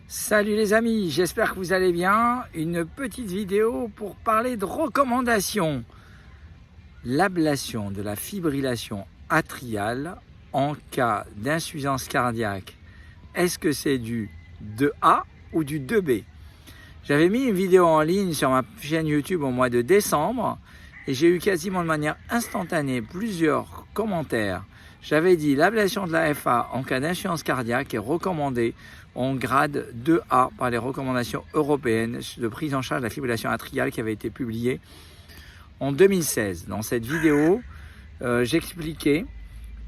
Salut les amis, j'espère que vous allez bien. Une petite vidéo pour parler de recommandations. L'ablation de la fibrillation atriale en cas d'insuffisance cardiaque. Est-ce que c'est du 2A ou du 2B? J'avais mis une vidéo en ligne sur ma chaîne YouTube au mois de décembre et j'ai eu quasiment de manière instantanée plusieurs commentaires. J'avais dit l'ablation de la FA en cas d'insuffisance cardiaque est recommandée en grade 2A par les recommandations européennes de prise en charge de la fibrillation atriale qui avait été publiée en 2016. Dans cette vidéo, j'expliquais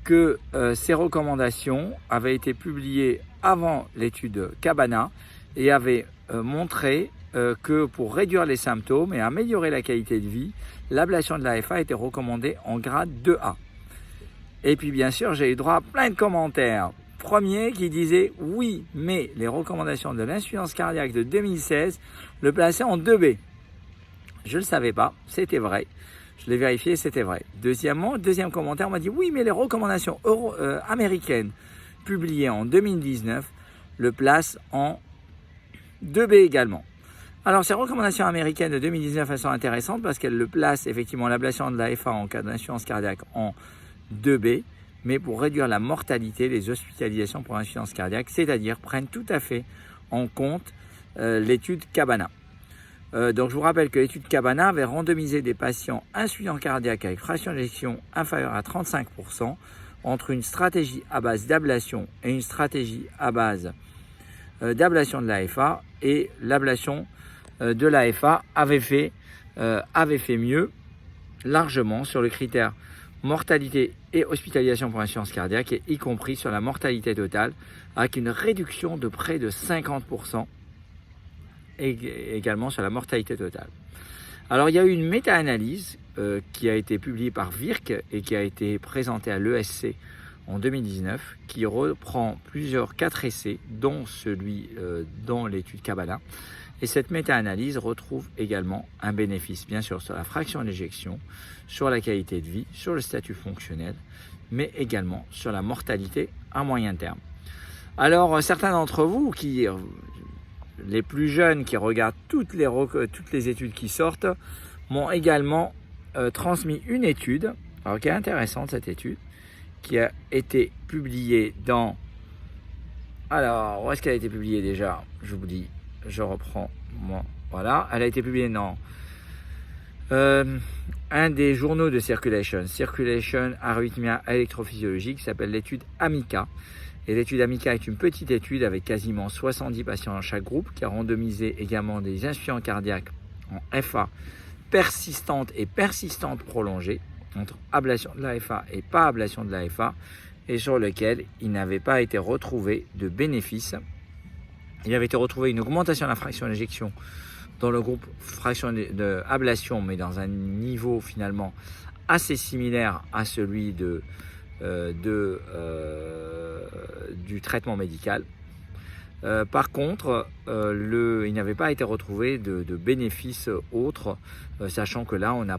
que ces recommandations avaient été publiées avant l'étude Cabana et avaient montré que pour réduire les symptômes et améliorer la qualité de vie, l'ablation de la FA était recommandée en grade 2A. Et puis bien sûr, j'ai eu droit à plein de commentaires. Premier qui disait oui, mais les recommandations de l'insuffisance cardiaque de 2016 le plaçaient en 2B. Je ne le savais pas, c'était vrai. Je l'ai vérifié, c'était vrai. Deuxième commentaire, on m'a dit oui, mais les recommandations américaines publiées en 2019 le placent en 2B également. Alors ces recommandations américaines de 2019, elles sont intéressantes parce qu'elles le placent effectivement l'ablation de la FA en cas d'insuffisance cardiaque en 2B, mais pour réduire la mortalité, les hospitalisations pour insuffisance cardiaque, c'est-à-dire prennent tout à fait en compte l'étude Cabana. Donc je vous rappelle que l'étude Cabana avait randomisé des patients insuffisants cardiaques avec fraction d'éjection inférieure à 35% entre une stratégie à base d'ablation et une stratégie à base d'ablation de la FA, et l'ablation de la FA avait fait mieux largement sur le critère mortalité et hospitalisation pour insuffisance cardiaque, et y compris sur la mortalité totale, avec une réduction de près de 50% et également sur la mortalité totale. Alors il y a eu une méta-analyse qui a été publiée par Virk et qui a été présentée à l'ESC en 2019, qui reprend plusieurs 4 essais, dont celui dans l'étude Cabana. Et cette méta-analyse retrouve également un bénéfice, bien sûr, sur la fraction d'éjection, sur la qualité de vie, sur le statut fonctionnel, mais également sur la mortalité à moyen terme. Alors, certains d'entre vous, les plus jeunes qui regardent toutes les études qui sortent, m'ont également transmis une étude, alors qui est intéressante cette étude, qui a été publiée dans... Alors, où est-ce qu'elle a été publiée déjà? Je vous dis, je reprends, voilà, elle a été publiée dans un des journaux de Circulation, Arrhythmia électrophysiologique, qui s'appelle l'étude AMICA. Et l'étude AMICA est une petite étude avec quasiment 70 patients dans chaque groupe, qui a randomisé également des insuffisants cardiaques en FA persistante et persistante prolongée, entre ablation de la FA et pas ablation de la FA, et sur lequel il n'avait pas été retrouvé de bénéfice. Il avait été retrouvé une augmentation de la fraction d'éjection dans le groupe fraction de ablation, mais dans un niveau finalement assez similaire à celui du traitement médical. Par contre, il n'avait pas été retrouvé de bénéfices autres, sachant que là, on a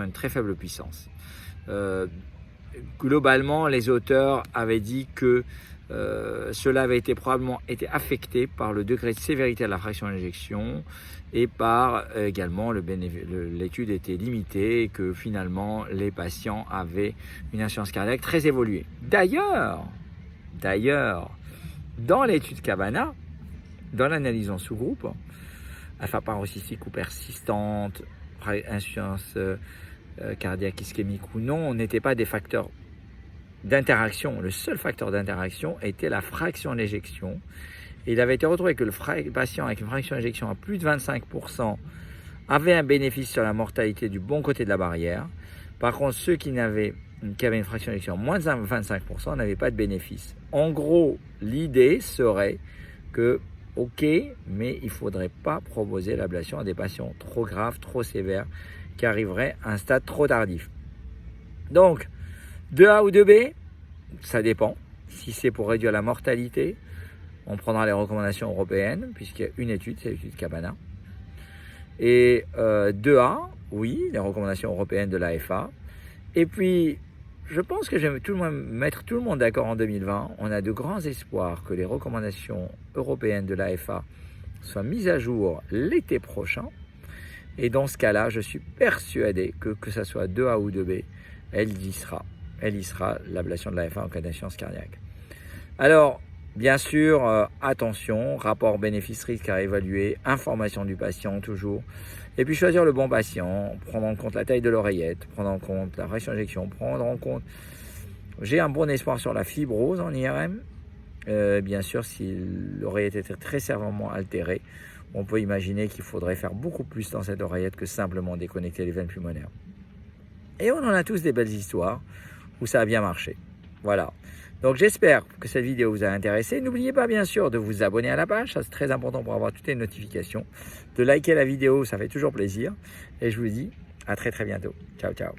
une très faible puissance. Globalement, les auteurs avaient dit que cela avait probablement été affecté par le degré de sévérité de la fraction d'éjection et par également l'étude était limitée et que finalement les patients avaient une insuffisance cardiaque très évoluée. D'ailleurs, dans l'étude Cabana, dans l'analyse en sous-groupe, alpha paroxystique ou persistante, insuffisance cardiaque ischémique ou non, on n'était pas des facteurs d'interaction. Le seul facteur d'interaction était la fraction d'éjection. Et il avait été retrouvé que le patient avec une fraction d'éjection à plus de 25% avait un bénéfice sur la mortalité du bon côté de la barrière. Par contre, ceux qui avaient une fraction d'éjection moins de 25% n'avaient pas de bénéfice. En gros, l'idée serait que, ok, mais il ne faudrait pas proposer l'ablation à des patients trop graves, trop sévères, qui arriveraient à un stade trop tardif. Donc, 2A ou 2B, ça dépend. Si c'est pour réduire la mortalité, on prendra les recommandations européennes, puisqu'il y a une étude, c'est l'étude Cabana. Et 2A, oui, les recommandations européennes de l'AFA. Et puis, je pense que je vais mettre tout le monde d'accord en 2020. On a de grands espoirs que les recommandations européennes de l'AFA soient mises à jour l'été prochain. Et dans ce cas-là, je suis persuadé que ça soit 2A ou 2B, elle y sera. Elle y sera, l'ablation de l'AFA en cas d'insuffisance cardiaque. Alors, bien sûr, attention, rapport bénéfice-risque à évaluer, information du patient toujours. Et puis choisir le bon patient, prendre en compte la taille de l'oreillette, prendre en compte la fraction d'injection, prendre en compte... J'ai un bon espoir sur la fibrose en IRM. Bien sûr, si l'oreillette était très sévèrement altérée, on peut imaginer qu'il faudrait faire beaucoup plus dans cette oreillette que simplement déconnecter les veines pulmonaires. Et on en a tous des belles histoires où ça a bien marché. Voilà. Donc j'espère que cette vidéo vous a intéressé. N'oubliez pas bien sûr de vous abonner à la page, ça c'est très important pour avoir toutes les notifications. De liker la vidéo, ça fait toujours plaisir. Et je vous dis à très bientôt. Ciao, ciao.